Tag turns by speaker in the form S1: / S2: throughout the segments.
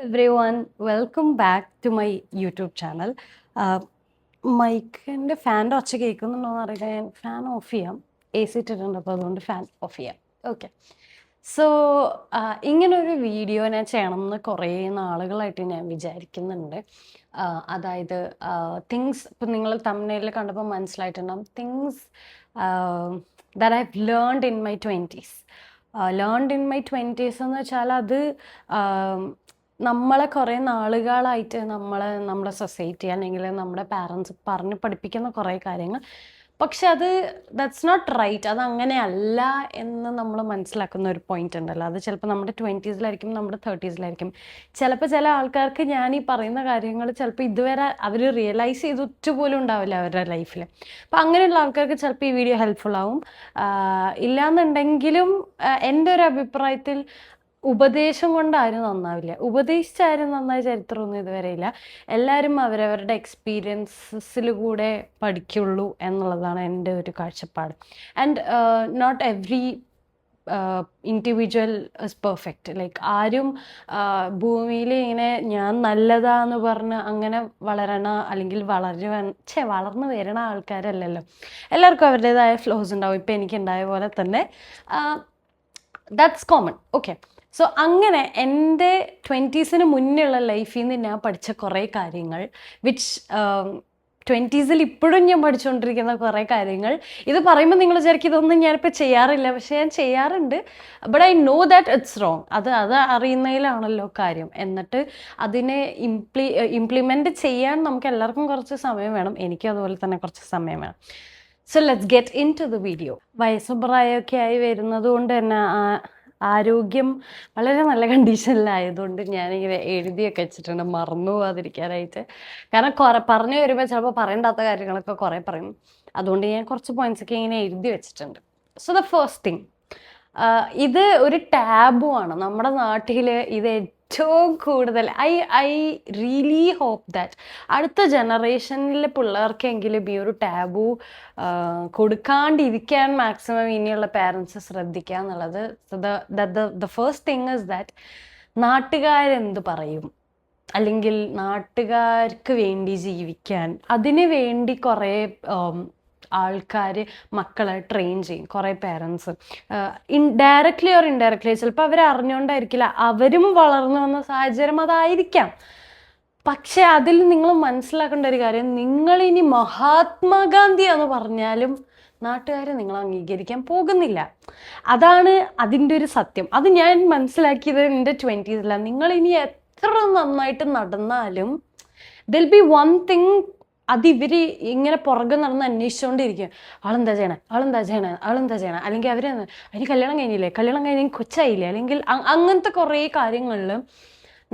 S1: everyone, welcome back to my YouTube channel. മൈക്കിൻ്റെ ഫാൻ്റെ ഒച്ച കേൾക്കുന്നുണ്ടോയെന്ന് അറിയില്ല. ഞാൻ ഫാൻ ഓഫ് ചെയ്യാം. എ സി ഇട്ടിട്ടുണ്ട്, അപ്പോൾ അതുകൊണ്ട് ഫാൻ ഓഫ് ചെയ്യാം. ഓക്കെ. സോ ഇങ്ങനൊരു വീഡിയോ ഞാൻ ചെയ്യണമെന്ന് കുറേ നാളുകളായിട്ട് ഞാൻ വിചാരിക്കുന്നുണ്ട്. അതായത് തിങ്സ്, ഇപ്പം നിങ്ങൾ തംബ്നെയിൽ കണ്ടപ്പോൾ മനസ്സിലായിട്ടുണ്ടാകും, things that I have learned in my 20s. Learned in my 20s എന്ന് വെച്ചാൽ അത് നമ്മളെ കുറേ നാളുകളായിട്ട് നമ്മുടെ സൊസൈറ്റി അല്ലെങ്കിൽ നമ്മുടെ പാരൻസ് പറഞ്ഞ് പഠിപ്പിക്കുന്ന കുറേ കാര്യങ്ങൾ, പക്ഷെ അത് ദാറ്റ്സ് നോട്ട് റൈറ്റ്. അത് അങ്ങനെയല്ല എന്ന് നമ്മൾ മനസ്സിലാക്കുന്ന ഒരു പോയിന്റ് ഉണ്ടല്ലോ. അത് ചിലപ്പോൾ നമ്മുടെ 20s നമ്മുടെ 30s. ചിലപ്പോൾ ചില ആൾക്കാർക്ക് ഞാൻ ഈ പറയുന്ന കാര്യങ്ങൾ ചിലപ്പോൾ ഇതുവരെ അവർ റിയലൈസ് ചെയ്തിട്ട് പോലും ഉണ്ടാവില്ല അവരുടെ ലൈഫിൽ. അപ്പം അങ്ങനെയുള്ള ആൾക്കാർക്ക് ചിലപ്പോൾ ഈ വീഡിയോ ഹെൽപ്ഫുൾ ആവും. ഇല്ലാന്നുണ്ടെങ്കിലും എൻ്റെ ഒരു അഭിപ്രായത്തിൽ ഉപദേശം കൊണ്ട് ആരും നന്നാവില്ല. ഉപദേശിച്ചാരും നന്നായ ചരിത്രമൊന്നും ഇതുവരെ ഇല്ല. എല്ലാവരും അവരവരുടെ എക്സ്പീരിയൻസിൽ കൂടെ പഠിക്കുള്ളൂ എന്നുള്ളതാണ് എൻ്റെ ഒരു കാഴ്ചപ്പാട്. And not every individual is perfect. Like ആരും ഭൂമിയിൽ ഇങ്ങനെ ഞാൻ നല്ലതാന്ന് പറഞ്ഞ് അങ്ങനെ അല്ലെങ്കിൽ വളർന്നു വരണ ആൾക്കാരല്ലല്ലോ. എല്ലാവർക്കും അവരുടേതായ ഫ്ലോസ് ഉണ്ടാവും. ഇപ്പം എനിക്കുണ്ടായ പോലെ തന്നെ ദാറ്റ്സ് കോമൺ. ഓക്കെ. സോ അങ്ങനെ എൻ്റെ 20s മുന്നേയുള്ള ലൈഫിൽ നിന്ന് ഞാൻ പഠിച്ച കുറേ കാര്യങ്ങൾ, വിച്ച് 20s ഇപ്പോഴും ഞാൻ പഠിച്ചുകൊണ്ടിരിക്കുന്ന കുറേ കാര്യങ്ങൾ. ഇത് പറയുമ്പോൾ നിങ്ങൾ വിചാരിക്കും ഇതൊന്നും ഞാനിപ്പോൾ ചെയ്യാറില്ല, പക്ഷേ ഞാൻ ചെയ്യാറുണ്ട്. But I know that it's wrong. അത് അറിയുന്നതിലാണല്ലോ കാര്യം. എന്നിട്ട് അതിനെ ഇംപ്ലിമെൻറ്റ് ചെയ്യാൻ നമുക്ക് എല്ലാവർക്കും കുറച്ച് സമയം വേണം. എനിക്കും അതുപോലെ തന്നെ കുറച്ച് സമയം വേണം. So let's get into the video. വയസ്സും പ്രായമൊക്കെ ആയി വരുന്നത് കൊണ്ട് തന്നെ ആരോഗ്യം വളരെ നല്ല കണ്ടീഷനിലായതുകൊണ്ട് ഞാനിങ്ങനെ എഴുതിയൊക്കെ വെച്ചിട്ടുണ്ട്, മറന്നു പോകാതിരിക്കാനായിട്ട്. കാരണം പറഞ്ഞു വരുമ്പോൾ ചിലപ്പോൾ പറയേണ്ടാത്ത കാര്യങ്ങളൊക്കെ കുറേ പറയും. അതുകൊണ്ട് ഞാൻ കുറച്ച് പോയിന്റ്സൊക്കെ ഇങ്ങനെ എഴുതി വെച്ചിട്ടുണ്ട്. സോ ദ ഫസ്റ്റ് തിങ്, ഇത് ഒരു ടാബു ആണ് നമ്മുടെ നാട്ടിൽ. ഇത് ഏറ്റവും കൂടുതൽ ഐ റിയലി ഹോപ്പ് ദാറ്റ് അടുത്ത ജനറേഷനിലെ പിള്ളേർക്കെങ്കിലും ഈ ഒരു ടാബു കൊടുക്കാണ്ടിരിക്കാൻ മാക്സിമം ഇനിയുള്ള പാരൻസ് ശ്രദ്ധിക്കുക എന്നുള്ളത്. The first thing is that നാട്ടുകാരെന്ത് പറയും, അല്ലെങ്കിൽ നാട്ടുകാർക്ക് വേണ്ടി ജീവിക്കാൻ അതിന് വേണ്ടി കുറേ ആൾക്കാർ മക്കളെ ട്രെയിൻ ചെയ്യും. കുറേ പേരൻസ് ഡയറക്റ്റ്ലി ഓർ ഇൻഡയറക്റ്റ്ലി, ചിലപ്പോൾ അവർ അറിഞ്ഞുകൊണ്ടായിരിക്കില്ല, അവരും വളർന്നു വന്ന സാഹചര്യം അതായിരിക്കാം. പക്ഷെ അതിൽ നിങ്ങൾ മനസ്സിലാക്കേണ്ട ഒരു കാര്യം, നിങ്ങളിനി മഹാത്മാഗാന്ധിയാന്ന് പറഞ്ഞാലും നാട്ടുകാർ നിങ്ങൾ അംഗീകരിക്കാൻ പോകുന്നില്ല. അതാണ് അതിൻ്റെ ഒരു സത്യം. അത് ഞാൻ മനസ്സിലാക്കിയത് എൻ്റെ 20s. നിങ്ങളിനി എത്ര നന്നായിട്ട് നടന്നാലും ദിൽ ബി വൺ തിങ്, അതിവർ ഇങ്ങനെ പുറകെ നടന്ന് അന്വേഷിച്ചുകൊണ്ടിരിക്കും. ആളെന്താ ചെയ്യണേ, അല്ലെങ്കിൽ അതിന് കല്യാണം കഴിഞ്ഞ് കൊച്ചായില്ലേ, അല്ലെങ്കിൽ അങ്ങനത്തെ കുറേ കാര്യങ്ങളിൽ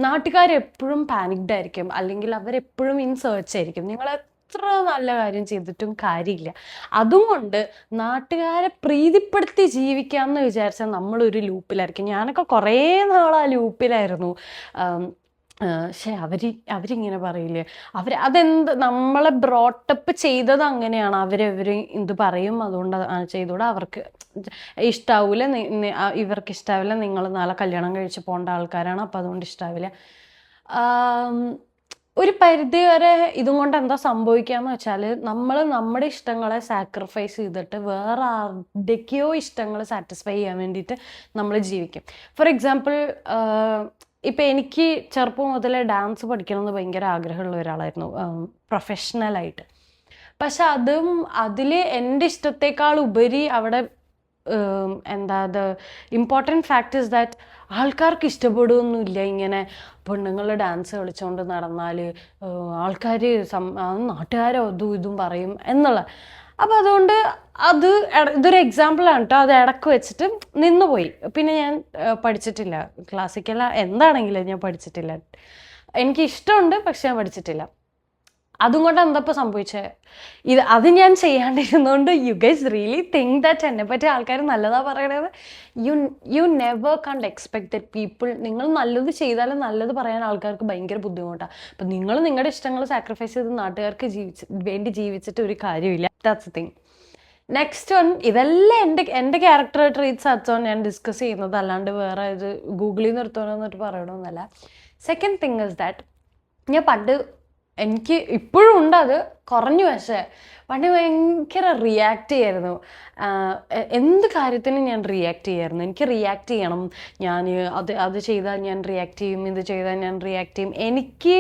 S1: നാട്ടുകാരെപ്പോഴും പാനിക്ഡ് ആയിരിക്കും, അല്ലെങ്കിൽ അവരെപ്പോഴും ഇൻ സെർച്ച് ആയിരിക്കും. നിങ്ങൾ എത്ര നല്ല കാര്യം ചെയ്തിട്ടും കാര്യമില്ല. അതുകൊണ്ട് നാട്ടുകാരെ പ്രീതിപ്പെടുത്തി ജീവിക്കാമെന്ന് വിചാരിച്ചാൽ നമ്മളൊരു ലൂപ്പിലായിരിക്കും. ഞാനൊക്കെ കുറേ നാളാ ലൂപ്പിലായിരുന്നു. പക്ഷേ അവരിങ്ങനെ പറയില്ലേ, അതെന്ത് നമ്മളെ ബ്രോട്ടപ്പ് ചെയ്തത് അങ്ങനെയാണ്. അവര് ഇത് പറയും, അതുകൊണ്ട് ചെയ്തുകൂടെ, അവർക്ക് ഇഷ്ടാവൂല, ഇവർക്ക് ഇഷ്ടാവില്ല, നിങ്ങൾ നാളെ കല്യാണം കഴിച്ച് പോകേണ്ട ആൾക്കാരാണ്, അപ്പം അതുകൊണ്ട് ഇഷ്ടാവില്ല. ഒരു പരിധി വരെ ഇതും കൊണ്ട് എന്താ സംഭവിക്കാന്ന് വെച്ചാൽ, നമ്മുടെ ഇഷ്ടങ്ങളെ സാക്രിഫൈസ് ചെയ്തിട്ട് വേറെ ആരുടെയൊക്കെയോ ഇഷ്ടങ്ങൾ സാറ്റിസ്ഫൈ ചെയ്യാൻ വേണ്ടിയിട്ട് നമ്മൾ ജീവിക്കും. ഫോർ എക്സാമ്പിൾ, ഇപ്പം എനിക്ക് ചെറുപ്പം മുതലേ ഡാൻസ് പഠിക്കണമെന്ന് ഭയങ്കര ആഗ്രഹമുള്ള ഒരാളായിരുന്നു, പ്രൊഫഷണലായിട്ട്. പക്ഷെ അതിൽ എൻ്റെ ഇഷ്ടത്തെക്കാൾ ഉപരി അവിടെ the important fact is that ആൾക്കാർക്ക് ഇഷ്ടപ്പെടുകയൊന്നുമില്ല ഇങ്ങനെ പെണ്ണുങ്ങൾ ഡാൻസ് കളിച്ചുകൊണ്ട് നടന്നാൽ. ആൾക്കാർ നാട്ടുകാരോ ഇതും പറയും എന്നുള്ള. അപ്പം അതുകൊണ്ട് ഇതൊരു എക്സാമ്പിളാണ് കേട്ടോ. അത് ഇടക്ക് വെച്ചിട്ട് നിന്നുപോയി. പിന്നെ ഞാൻ പഠിച്ചിട്ടില്ല. ക്ലാസിക്കൽ എന്താണെങ്കിലും ഞാൻ പഠിച്ചിട്ടില്ല. എനിക്ക് ഇഷ്ടമുണ്ട്, പക്ഷെ ഞാൻ പഠിച്ചിട്ടില്ല. അതുകൊണ്ട് എന്താ ഇപ്പോൾ സംഭവിച്ചത്, അത് ഞാൻ ചെയ്യാണ്ടിരുന്നതുകൊണ്ട് you guys really think that എന്നെ പറ്റി ആൾക്കാർ നല്ലതാ പറയണത്. You never can't expect that people. നിങ്ങൾ നല്ലത് ചെയ്താലും നല്ലത് പറയാൻ ആൾക്കാർക്ക് ഭയങ്കര ബുദ്ധിമുട്ടാണ്. അപ്പം നിങ്ങൾ നിങ്ങളുടെ ഇഷ്ടങ്ങൾ സാക്രിഫൈസ് ചെയ്ത് നാട്ടുകാർക്ക് വേണ്ടി ജീവിച്ചിട്ട് ഒരു കാര്യമില്ല. That's the thing. Next one, ഇതെല്ലാം എൻ്റെ ക്യാരക്ടർ ട്രീറ്റ്സ് അച്ചോൺ ഞാൻ ഡിസ്കസ് ചെയ്യുന്നത്, അല്ലാണ്ട് വേറെ ഇത് ഗൂഗിളിൽ നിന്ന് എടുത്തോന്നിട്ട് പറയണമെന്നല്ല. സെക്കൻഡ് തിങ് ഇസ് ദാറ്റ് ഞാൻ പണ്ട്, എനിക്ക് ഇപ്പോഴും ഉണ്ട് അത്, കുറഞ്ഞു. പക്ഷേ പണ്ട് ഭയങ്കര റിയാക്ട് ചെയ്യായിരുന്നു. എന്ത് കാര്യത്തിനും ഞാൻ റിയാക്ട് ചെയ്യായിരുന്നു. എനിക്ക് റിയാക്ട് ചെയ്യണം, ഞാൻ അത് ചെയ്താൽ ഞാൻ റിയാക്ട് ചെയ്യും, ഇത് ചെയ്താൽ ഞാൻ റിയാക്ട് ചെയ്യും. എനിക്ക്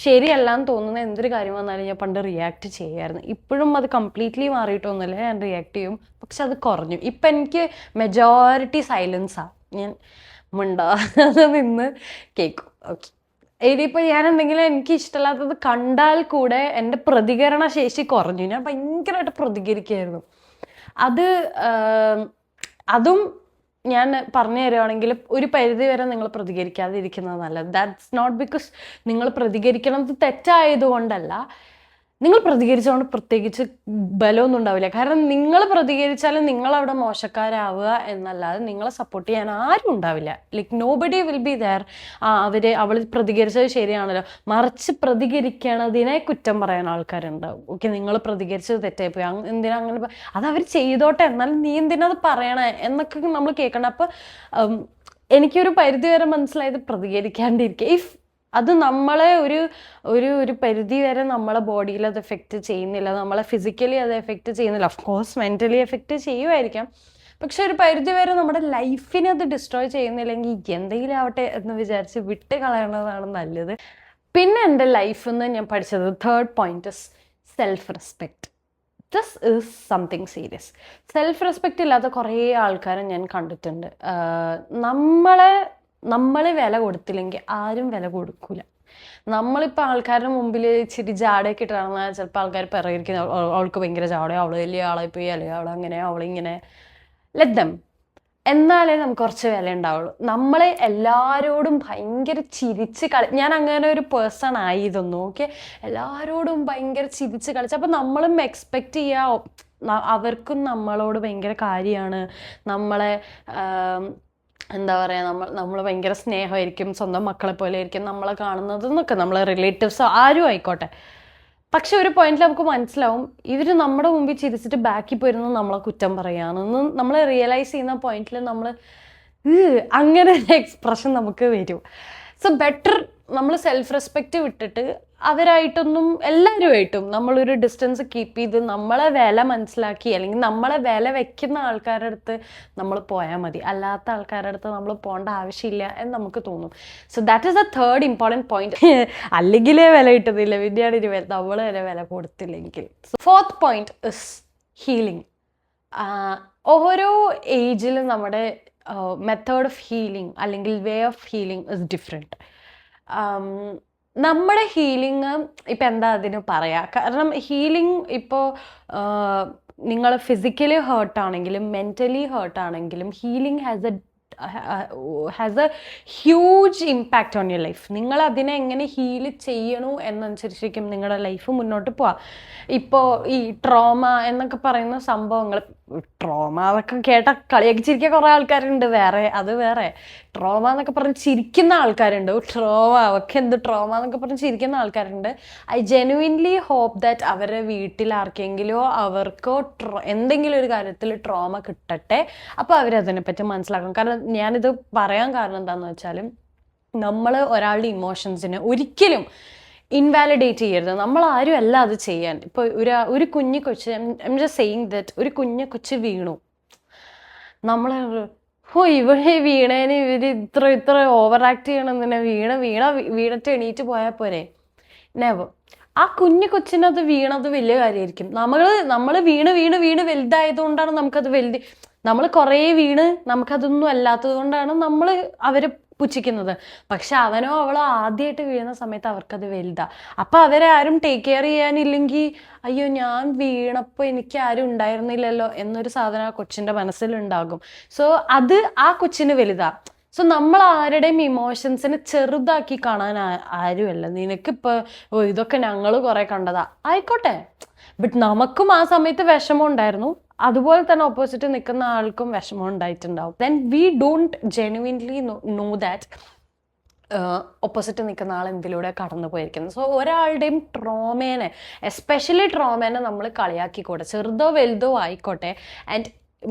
S1: ശരിയല്ലാന്ന് തോന്നുന്ന എന്തൊരു കാര്യം വന്നാലും ഞാൻ പണ്ട് റിയാക്ട് ചെയ്യായിരുന്നു. ഇപ്പോഴും അത് കംപ്ലീറ്റ്ലി മാറിയിട്ടൊന്നുമില്ല, ഞാൻ റിയാക്ട് ചെയ്യും. പക്ഷെ അത് കുറഞ്ഞു. ഇപ്പം എനിക്ക് മെജോറിറ്റി സൈലൻസാണ്. ഞാൻ മിണ്ടാതെ നിന്ന് കേൾക്കും. ഓക്കെ, ഇനിയിപ്പോൾ ഞാൻ എന്തെങ്കിലും എനിക്ക് ഇഷ്ടമില്ലാത്തത് കണ്ടാൽ കൂടെ എൻ്റെ പ്രതികരണ ശേഷി കുറഞ്ഞു. ഞാൻ ഭയങ്കരമായിട്ട് പ്രതികരിക്കുമായിരുന്നു. അതും ഞാൻ പറഞ്ഞു തരുവാണെങ്കിൽ ഒരു പരിധി വരെ നിങ്ങൾ പ്രതികരിക്കാതിരിക്കുന്നത് നല്ലത്. ദാറ്റ്സ് നോട്ട് ബിക്കോസ് നിങ്ങൾ പ്രതികരിക്കണത് തെറ്റായതുകൊണ്ടല്ല, നിങ്ങൾ പ്രതികരിച്ചുകൊണ്ട് പ്രത്യേകിച്ച് ബലമൊന്നും ഉണ്ടാവില്ല. കാരണം നിങ്ങൾ പ്രതികരിച്ചാലും നിങ്ങളവിടെ മോശക്കാരാവുക എന്നല്ലാതെ നിങ്ങളെ സപ്പോർട്ട് ചെയ്യാൻ ആരും ഉണ്ടാവില്ല. Like nobody will be there. അവൾ പ്രതികരിച്ചത് ശരിയാണല്ലോ, മറിച്ച് പ്രതികരിക്കണതിനെ കുറ്റം പറയാൻ ആൾക്കാരുണ്ടാവും. ഓക്കെ, നിങ്ങൾ പ്രതികരിച്ചത് തെറ്റായിപ്പോയി, എന്തിനാ അങ്ങനെ, അത് അവർ ചെയ്തോട്ടെ, എന്നാലും നീ എന്തിനാ അത് പറയണേ എന്നൊക്കെ നമ്മൾ കേൾക്കണം. അപ്പം എനിക്കൊരു പരിധി വരെ മനസ്സിലായത് പ്രതികരിക്കാണ്ടിരിക്കുക. ഇഫ് അത് നമ്മളെ ഒരു പരിധി വരെ നമ്മളെ ബോഡിയിൽ അത് എഫക്റ്റ് ചെയ്യുന്നില്ല, നമ്മളെ ഫിസിക്കലി അത് എഫക്റ്റ് ചെയ്യുന്നില്ല. ഓഫ് കോഴ്സ് മെൻ്റലി എഫക്റ്റ് ചെയ്യുമായിരിക്കാം, പക്ഷെ ഒരു പരിധി വരെ നമ്മുടെ ലൈഫിനെ അത് ഡിസ്ട്രോയ് ചെയ്യുന്നില്ലെങ്കിൽ എന്തെങ്കിലും ആവട്ടെ എന്ന് വിചാരിച്ച് വിട്ട് കളയണതാണ് നല്ലത്. പിന്നെ എൻ്റെ ലൈഫിൽ നിന്ന് ഞാൻ പഠിച്ചത് third point is self respect. This is something serious. Self respect ഇല്ലാത്ത കുറേ ആൾക്കാരെ ഞാൻ കണ്ടിട്ടുണ്ട്. നമ്മൾ വില കൊടുത്തില്ലെങ്കിൽ ആരും വില കൊടുക്കൂല. നമ്മളിപ്പോൾ ആൾക്കാരുടെ മുമ്പിൽ ഇച്ചിരി ജാടയൊക്കെ ഇട്ട് നടന്നാൽ ചിലപ്പോൾ ആൾക്കാർ പിറകിരിക്കുന്ന അവൾക്ക് ഭയങ്കര ജാടയോ, അവൾ വലിയ ആളായി പോയി, അല്ലെങ്കിൽ അവളങ്ങനെ അവളിങ്ങനെ, ലെറ്റ് ദം. എന്നാലേ നമുക്ക് കുറച്ച് വില ഉണ്ടാവുള്ളൂ. നമ്മളെ എല്ലാവരോടും ഭയങ്കര ചിരിച്ച് ഞാൻ അങ്ങനെ ഒരു പേഴ്സൺ ആയിരുന്നു. ഓക്കെ, എല്ലാവരോടും ഭയങ്കര ചിരിച്ച് കളിച്ച്, അപ്പം നമ്മളും എക്സ്പെക്റ്റ് ചെയ്യുക അവർക്കും നമ്മളോട് ഭയങ്കര കാര്യമാണ്, നമ്മളെ എന്താ പറയുക, നമ്മൾ ഭയങ്കര സ്നേഹമായിരിക്കും, സ്വന്തം മക്കളെ പോലെ ആയിരിക്കും നമ്മളെ കാണുന്നത് എന്നൊക്കെ, നമ്മളെ റിലേറ്റീവ്സോ ആരും ആയിക്കോട്ടെ. പക്ഷെ ഒരു പോയിന്റിൽ നമുക്ക് മനസ്സിലാവും ഇവർ നമ്മുടെ മുമ്പിൽ ചിരിച്ചിട്ട് ബാക്കിൽ പോയിരുന്നത് നമ്മളെ കുറ്റം പറയുകയാണെന്ന് നമ്മൾ റിയലൈസ് ചെയ്യുന്ന പോയിന്റിൽ നമ്മൾ അങ്ങനെ ഒരു എക്സ്പ്രഷൻ നമുക്ക് വരും. സോ ബെറ്റർ നമ്മൾ സെൽഫ് റെസ്പെക്റ്റ് വിട്ടിട്ട് അവരായിട്ടൊന്നും എല്ലാവരുമായിട്ടും നമ്മളൊരു ഡിസ്റ്റൻസ് കീപ്പ് ചെയ്ത് നമ്മളെ വില മനസ്സിലാക്കി, അല്ലെങ്കിൽ നമ്മളെ വില വെക്കുന്ന ആൾക്കാരുടെ അടുത്ത് നമ്മൾ പോയാൽ മതി. അല്ലാത്ത ആൾക്കാരുടെ അടുത്ത് നമ്മൾ പോകേണ്ട ആവശ്യമില്ല എന്ന് നമുക്ക് തോന്നും. So that is a third important point. അല്ലെങ്കിലേ വില കിട്ടുന്നില്ല, പിന്നെയാണ് നമ്മൾ തന്നെ വില കൊടുത്തില്ലെങ്കിൽ. Fourth point is healing. ഓരോ ഏജിലും നമ്മുടെ മെത്തേഡ് ഓഫ് ഹീലിംഗ് അല്ലെങ്കിൽ way of healing is different. നമ്മുടെ ഹീലിംഗ് ഇപ്പം എന്താ അതിന് പറയുക, കാരണം ഹീലിംഗ് ഇപ്പോൾ നിങ്ങൾ ഫിസിക്കലി ഹേർട്ടാണെങ്കിലും മെൻ്റലി ഹേർട്ടാണെങ്കിലും healing has a huge impact on your life. നിങ്ങൾ അതിനെ എങ്ങനെ ഹീൽ ചെയ്യണു എന്നനുസരിച്ചിരിക്കും നിങ്ങളുടെ ലൈഫ് മുന്നോട്ട് പോവുക. ഇപ്പോൾ ഈ ട്രോമ എന്നൊക്കെ പറയുന്ന സംഭവങ്ങൾ, ട്രോമ അതൊക്കെ കേട്ട കളിയൊക്കെ ചിരിക്കാൻ കുറേ ആൾക്കാരുണ്ട്, വേറെ ട്രോമ എന്നൊക്കെ പറഞ്ഞ് ചിരിക്കുന്ന ആൾക്കാരുണ്ട്. ട്രോമ ഒക്കെ എന്ത് ട്രോമ എന്നൊക്കെ പറഞ്ഞ് ചിരിക്കുന്ന ആൾക്കാരുണ്ട്. ഐ ജെനുവിൻലി ഹോപ്പ് ദാറ്റ് അവരുടെ വീട്ടിൽ ആർക്കെങ്കിലോ അവർക്കോ എന്തെങ്കിലും ഒരു കാര്യത്തിൽ ട്രോമ കിട്ടട്ടെ, അപ്പോൾ അവരതിനെപ്പറ്റി മനസ്സിലാക്കണം. കാരണം ഞാനിത് പറയാൻ കാരണം എന്താണെന്ന് വെച്ചാൽ, നമ്മൾ ഒരാളുടെ ഇമോഷൻസിനെ ഒരിക്കലും ഇൻവാലിഡേറ്റ് ചെയ്യരുത്. നമ്മൾ ആരും അല്ല അത് ചെയ്യാൻ. ഇപ്പോൾ ഒരു കുഞ്ഞു കൊച്ച്, I am just saying that, ഒരു കുഞ്ഞു കൊച്ച് വീണു, നമ്മൾ ഇവിടെ വീണേന് ഇത്ര ഓവർ ആക്ട് ചെയ്യണമെന്നെ, വീണിട്ട് എണീറ്റ് പോയാൽ പോരെ? നെവർ. ആ കുഞ്ഞു കൊച്ചിനത് വീണത് വലിയ കാര്യമായിരിക്കും. നമ്മൾ വീണ് വലുതായതുകൊണ്ടാണ് നമുക്കത് നമ്മൾ കുറേ വീണ് നമുക്കതൊന്നും അല്ലാത്തത് കൊണ്ടാണ് നമ്മൾ അവരെ പുച്ഛിക്കുന്നത്. പക്ഷെ അവനോ അവളോ ആദ്യമായിട്ട് വീഴുന്ന സമയത്ത് അവർക്കത് വലുതാ. അപ്പം അവരെ ആരും ടേക്ക് കെയർ ചെയ്യാനില്ലെങ്കിൽ, അയ്യോ ഞാൻ വീണപ്പോൾ എനിക്ക് ആരും ഉണ്ടായിരുന്നില്ലല്ലോ എന്നൊരു സാധനം ആ കൊച്ചിൻ്റെ മനസ്സിലുണ്ടാകും. സോ അത് ആ കൊച്ചിന് വലുതാ. സോ നമ്മൾ ആരുടെയും ഇമോഷൻസിനെ ചെറുതാക്കി കാണാൻ ആരുമല്ല. നിനക്കിപ്പോൾ ഇതൊക്കെ ഞങ്ങൾ കുറേ കണ്ടതാ ആയിക്കോട്ടെ, ബട്ട് നമുക്കും ആ സമയത്ത് വിഷമം ഉണ്ടായിരുന്നു, അതുപോലെ തന്നെ ഓപ്പോസിറ്റ് നിൽക്കുന്ന ആൾക്കും വിഷമം ഉണ്ടായിട്ടുണ്ടാവും. Then we don't genuinely know that opposite നിൽക്കുന്ന ആൾ എന്തിലൂടെ കടന്നു പോയിരിക്കുന്നത്. സോ ഒരാളുടെയും ട്രോമേനെ, എസ്പെഷ്യലി ട്രോമേനെ നമ്മൾ കളിയാക്കിക്കൂടെ, ചെറുതോ വലുതോ ആയിക്കോട്ടെ. ആൻഡ്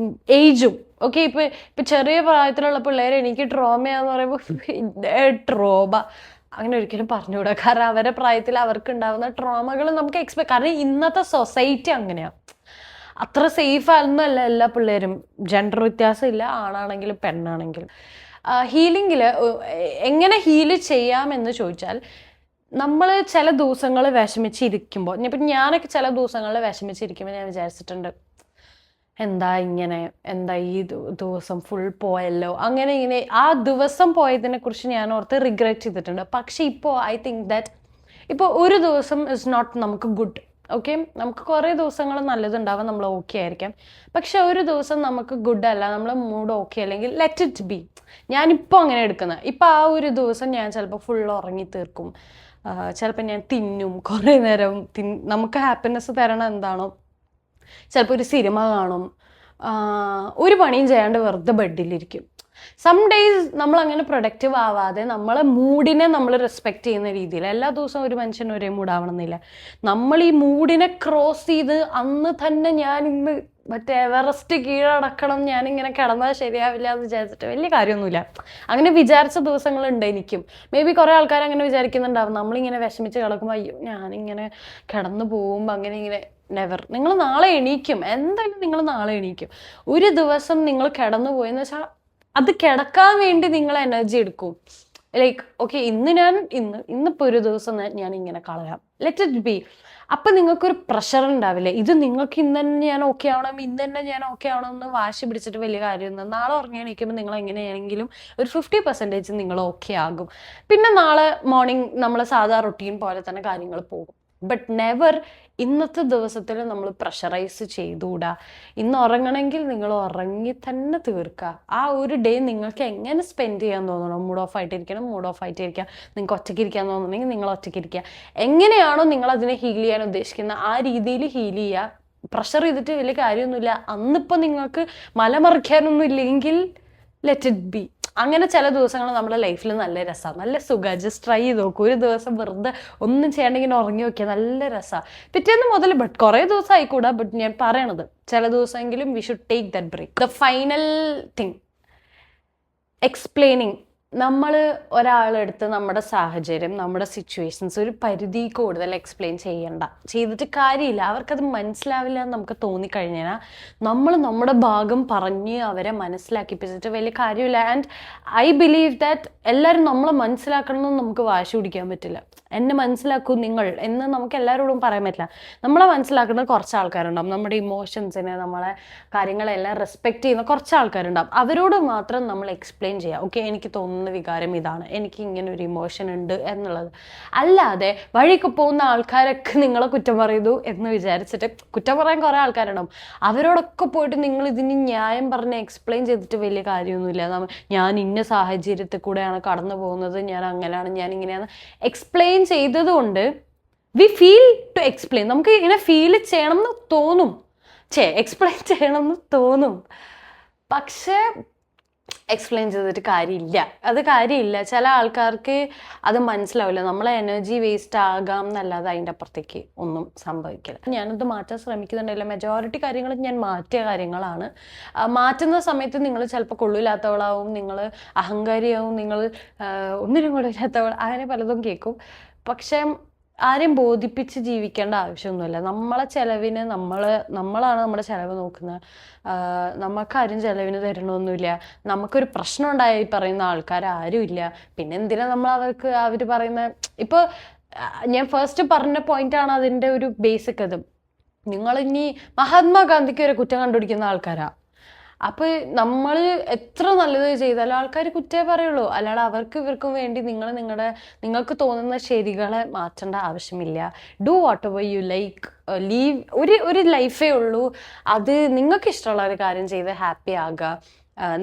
S1: ഏജും ഓക്കെ, ഇപ്പൊ ചെറിയ പ്രായത്തിലുള്ള പിള്ളേർ എനിക്ക് ട്രോമയാന്ന് പറയുമ്പോൾ ട്രോമ അങ്ങനെ ഒരിക്കലും പറഞ്ഞുകൂടാ. കാരണം അവരുടെ പ്രായത്തിൽ അവർക്ക് ഉണ്ടാകുന്ന ട്രോമകൾ നമുക്ക് കാരണം ഇന്നത്തെ സൊസൈറ്റി അങ്ങനെയാണ്. അത്ര സേഫ് ആണെന്നല്ല എല്ലാ പിള്ളേരും, ജെൻഡർ വ്യത്യാസമില്ല, ആണാണെങ്കിലും പെണ്ണാണെങ്കിലും. ഹീലിങ്ങിൽ എങ്ങനെ ഹീല് ചെയ്യാമെന്ന് ചോദിച്ചാൽ, നമ്മൾ ചില ദിവസങ്ങൾ വിഷമിച്ചിരിക്കുമ്പോൾ, ഇപ്പം ഞാനൊക്കെ ചില ദിവസങ്ങളിൽ വിഷമിച്ചിരിക്കുമ്പോൾ ഞാൻ വിചാരിച്ചിട്ടുണ്ട്, എന്താ ഈ ദിവസം ഫുൾ പോയല്ലോ, അങ്ങനെ ഇങ്ങനെ ആ ദിവസം പോയതിനെ കുറിച്ച് ഞാൻ ഓർത്ത് റിഗ്രറ്റ് ചെയ്തിട്ടുണ്ട്. പക്ഷെ ഇപ്പോൾ ഐ തിങ്ക് ദാറ്റ് ഇപ്പോൾ ഒരു ദിവസം ഇസ് നോട്ട് നമുക്ക് ഗുഡ്. ഓക്കെ, നമുക്ക് കുറേ ദിവസങ്ങൾ നല്ലതുണ്ടാവാം, നമ്മൾ ഓക്കെ ആയിരിക്കാം. പക്ഷെ ഒരു ദിവസം നമുക്ക് ഗുഡ് അല്ല, നമ്മൾ മൂഡ് ഓക്കെ അല്ലെങ്കിൽ ലെറ്റ് ഇറ്റ് ബി. ഞാനിപ്പോൾ അങ്ങനെ എടുക്കുന്നത്. ഇപ്പം ആ ഒരു ദിവസം ഞാൻ ചിലപ്പോൾ ഫുൾ ഉറങ്ങി തീർക്കും, ചിലപ്പോൾ ഞാൻ തിന്നും കുറേ നേരം. നമുക്ക് ഹാപ്പിനെസ് തരണം എന്താണോ, ചിലപ്പോൾ ഒരു സിനിമ കാണും, ഒരു പണിയും ചെയ്യാണ്ട് വെറുതെ ബെഡിലിരിക്കും. സം ഡേയ്സ് നമ്മൾ അങ്ങനെ പ്രൊഡക്റ്റീവ് ആവാതെ നമ്മളെ മൂഡിനെ നമ്മൾ റെസ്പെക്റ്റ് ചെയ്യുന്ന രീതിയിൽ, എല്ലാ ദിവസവും ഒരു മനുഷ്യന് ഒരേ മൂഡാവണമെന്നില്ല. നമ്മൾ ഈ മൂഡിനെ ക്രോസ് ചെയ്ത് അന്ന് തന്നെ ഞാൻ ഇന്ന് മറ്റേ എവറസ്റ്റ് കീഴടക്കണം, ഞാനിങ്ങനെ കിടന്നാൽ ശരിയാവില്ല എന്ന് വിചാരിച്ചിട്ട് വലിയ കാര്യമൊന്നുമില്ല. അങ്ങനെ വിചാരിച്ച ദിവസങ്ങളുണ്ട് എനിക്കും. മേ ബി കുറേ ആൾക്കാർ അങ്ങനെ വിചാരിക്കുന്നുണ്ടാവും, നമ്മളിങ്ങനെ വിഷമിച്ച് കിടക്കുമ്പോൾ അയ്യോ ഞാനിങ്ങനെ കിടന്നു പോകുമ്പോൾ അങ്ങനെ ഇങ്ങനെ. നെവർ. നിങ്ങൾ നാളെ എണീക്കും, എന്തായാലും നിങ്ങൾ നാളെ എണീക്കും. ഒരു ദിവസം നിങ്ങൾ കിടന്നു പോയെന്ന് വെച്ചാൽ അത് കിടക്കാൻ വേണ്ടി നിങ്ങൾ എനർജി എടുക്കും. ലൈക്ക് ഓക്കെ, ഇന്നിപ്പോൾ ഒരു ദിവസം ഞാൻ ഇങ്ങനെ കളയാം, ലെറ്റ് ഇറ്റ് ബി. അപ്പം നിങ്ങൾക്കൊരു പ്രഷർ ഉണ്ടാവില്ലേ, ഇത് നിങ്ങൾക്ക് ഇന്ന് തന്നെ ഞാൻ ഓക്കെ ആവണം, ഇന്ന് തന്നെ ഞാൻ ഓക്കെ ആവണം എന്ന് വാശി പിടിച്ചിട്ട് വലിയ കാര്യമൊന്നും. നാളെ ഉറങ്ങി എണീക്കുമ്പോൾ നിങ്ങൾ എങ്ങനെയാണെങ്കിലും ഒരു 50% നിങ്ങൾ ഓക്കെ ആകും. പിന്നെ നാളെ മോർണിംഗ് നമ്മൾ സാധാ റൊട്ടീൻ പോലെ തന്നെ കാര്യങ്ങൾ പോകും. ബട്ട് നെവർ ഇന്നത്തെ ദിവസത്തിൽ നമ്മൾ പ്രഷറൈസ് ചെയ്തുകൂടാ. ഇന്ന് ഉറങ്ങണമെങ്കിൽ നിങ്ങൾ ഉറങ്ങി തന്നെ തീർക്കുക. ആ ഒരു ഡേ നിങ്ങൾക്ക് എങ്ങനെ സ്പെൻഡ് ചെയ്യാൻ തോന്നണം, മൂഡ് ഓഫ് ആയിട്ടിരിക്കണം, മൂഡ് ഓഫ് ആയിട്ടിരിക്കുക. നിങ്ങൾക്ക് ഒറ്റയ്ക്ക് ഇരിക്കാൻ തോന്നുന്നെങ്കിൽ നിങ്ങൾ ഒറ്റയ്ക്ക് ഇരിക്കുക. എങ്ങനെയാണോ നിങ്ങൾ അതിനെ ഹീൽ ചെയ്യാൻ ഉദ്ദേശിക്കുന്നത് ആ രീതിയിൽ ഹീൽ ചെയ്യുക. പ്രഷർ ചെയ്തിട്ട് വലിയ കാര്യമൊന്നുമില്ല. അന്നിപ്പോൾ നിങ്ങൾക്ക് മലമറിക്കാനൊന്നും ഇല്ലെങ്കിൽ ലെറ്റ് ഇറ്റ് ബി. അങ്ങനെ ചില ദിവസങ്ങൾ നമ്മുടെ ലൈഫിൽ നല്ല രസമാണ്, നല്ല സുഖമാണ്. ജസ്റ്റ് ട്രൈ ചെയ്ത് നോക്കും. ഒരു ദിവസം വെറുതെ ഒന്നും ചെയ്യണമെങ്കിൽ ഉറങ്ങി നോക്കിയാൽ നല്ല രസമാണ്. പിറ്റേന്ന് മുതൽ ബട്ട് കുറേ ദിവസം ആയിക്കൂടാ. ബട്ട് ഞാൻ പറയണത് ചില ദിവസമെങ്കിലും we should take that break. The final thing, explaining. നമ്മൾ ഒരാളെടുത്ത് നമ്മുടെ സാഹചര്യം, നമ്മുടെ സിറ്റുവേഷൻസ് ഒരു പരിധി കൂടുതൽ എക്സ്പ്ലെയിൻ ചെയ്തിട്ട് കാര്യമില്ല. അവർക്കത് മനസ്സിലാവില്ല എന്ന് നമുക്ക് തോന്നിക്കഴിഞ്ഞാൽ നമ്മൾ നമ്മുടെ ഭാഗം പറഞ്ഞ് അവരെ മനസ്സിലാക്കിപ്പിച്ചിട്ട് വലിയ കാര്യമില്ല. ആൻഡ് ഐ ബിലീവ് ദാറ്റ് എല്ലാവരും നമ്മളെ മനസ്സിലാക്കണമെന്ന് നമുക്ക് വാശി പിടിക്കാൻ പറ്റില്ല. എന്നെ മനസ്സിലാക്കൂ നിങ്ങൾ എന്ന് നമുക്ക് എല്ലാവരോടും പറയാൻ പറ്റില്ല. നമ്മളെ മനസ്സിലാക്കുന്ന കുറച്ച് ആൾക്കാരുണ്ടാവും, നമ്മുടെ ഇമോഷൻസിനെ, നമ്മളെ കാര്യങ്ങളെല്ലാം റെസ്പെക്റ്റ് ചെയ്യുന്ന കുറച്ച് ആൾക്കാരുണ്ടാവും. അവരോട് മാത്രം നമ്മൾ എക്സ്പ്ലെയിൻ ചെയ്യാം, ഓക്കെ എനിക്ക് തോന്നുന്ന വികാരം ഇതാണ്, എനിക്ക് ഇങ്ങനെ ഒരു ഇമോഷൻ ഉണ്ട് എന്നുള്ളത്. അല്ലാതെ വഴിക്ക് പോകുന്ന ആൾക്കാരൊക്കെ നിങ്ങളെ കുറ്റം പറയുന്നു എന്ന് വിചാരിച്ചിട്ട്, കുറ്റം പറയാൻ കുറേ ആൾക്കാരുണ്ടാവും, അവരോടൊക്കെ പോയിട്ട് നിങ്ങൾ ഇതിന് ന്യായം പറഞ്ഞ് എക്സ്പ്ലെയിൻ ചെയ്തിട്ട് വലിയ കാര്യമൊന്നുമില്ല. ഞാൻ ഇന്ന സാഹചര്യത്തിൽ കൂടെയാണ് കടന്നു പോകുന്നത്, ഞാൻ അങ്ങനെയാണ്, ഞാൻ ഇങ്ങനെയാണ് എക്സ്പ്ലെയിൻ ചെയ്തത് കൊണ്ട് വി ഫീൽ ടു എക്സ്പ്ലെയിൻ. നമുക്ക് ഇങ്ങനെ ഫീൽ ചെയ്യണം എന്ന് തോന്നും, എക്സ്പ്ലെയിൻ ചെയ്യണം എന്ന് തോന്നും. പക്ഷെ എക്സ്പ്ലെയിൻ ചെയ്തിട്ട് കാര്യമില്ല. ചില ആൾക്കാർക്ക് അത് മനസ്സിലാവില്ല. നമ്മളെ എനർജി വേസ്റ്റ് ആകാം എന്നല്ലാതെ അതിൻ്റെ അപ്പുറത്തേക്ക് ഒന്നും സംഭവിക്കില്ല. ഞാനത് മാറ്റാൻ ശ്രമിക്കുന്നുണ്ടല്ലോ. മെജോറിറ്റി കാര്യങ്ങൾ ഞാൻ മാറ്റിയ കാര്യങ്ങളാണ്. മാറ്റുന്ന സമയത്ത് നിങ്ങൾ ചിലപ്പോൾ കൊള്ളില്ലാത്തവളാവും, നിങ്ങൾ അഹങ്കാരിയാവും, നിങ്ങൾ ഒന്നിനും കൊള്ളില്ലാത്തവൾ, അങ്ങനെ പലതും കേൾക്കും. പക്ഷെ ആരെയും ബോധിപ്പിച്ച് ജീവിക്കേണ്ട ആവശ്യമൊന്നുമില്ല. നമ്മളെ ചിലവിന് നമ്മളാണ് നമ്മുടെ ചിലവ് നോക്കുന്നത്. നമുക്കാരും ചിലവിന് തരണമൊന്നുമില്ല. നമുക്കൊരു പ്രശ്നം ഉണ്ടായി പറയുന്ന ആൾക്കാർ ആരും ഇല്ല. പിന്നെ എന്തിനാ നമ്മൾ അവർ പറയുന്ന, ഇപ്പോൾ ഞാൻ ഫസ്റ്റ് പറഞ്ഞ പോയിന്റാണ് അതിൻ്റെ ഒരു ബേസിക്. അത് നിങ്ങളിനി മഹാത്മാഗാന്ധിക്ക് വരെ കുറ്റം കണ്ടുപിടിക്കുന്ന ആൾക്കാരാ. അപ്പോൾ നമ്മൾ എത്ര നല്ലത് ചെയ്താലും ആൾക്കാർ കുറ്റേ പറയുള്ളൂ. അല്ലാതെ ഇവർക്കും വേണ്ടി നിങ്ങൾക്ക് തോന്നുന്ന ശരികളെ മാറ്റേണ്ട ആവശ്യമില്ല. Do what ever you like, leave. ഒരു ലൈഫേ ഉള്ളൂ. അത് നിങ്ങൾക്ക് ഇഷ്ടമുള്ള ഒരു കാര്യം ചെയ്ത് ഹാപ്പി ആകുക.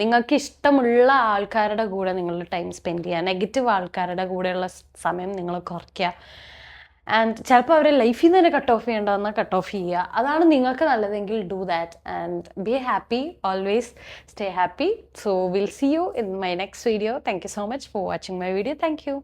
S1: നിങ്ങൾക്ക് ഇഷ്ടമുള്ള ആൾക്കാരുടെ കൂടെ നിങ്ങൾ ടൈം സ്പെൻഡ് ചെയ്യുക. നെഗറ്റീവ് ആൾക്കാരുടെ കൂടെയുള്ള സമയം നിങ്ങൾ കുറയ്ക്കുക. ആൻഡ് ചിലപ്പോൾ അവരെ ലൈഫിൽ നിന്ന് തന്നെ കട്ട് ഓഫ് ചെയ്യേണ്ടതെന്നാൽ കട്ട് ഓഫ് ചെയ്യുക. അതാണ് നിങ്ങൾക്ക് നല്ലതെങ്കിൽ do that and be happy, always stay happy. So will see you in my next video. Thank you so much for watching my video. Thank U.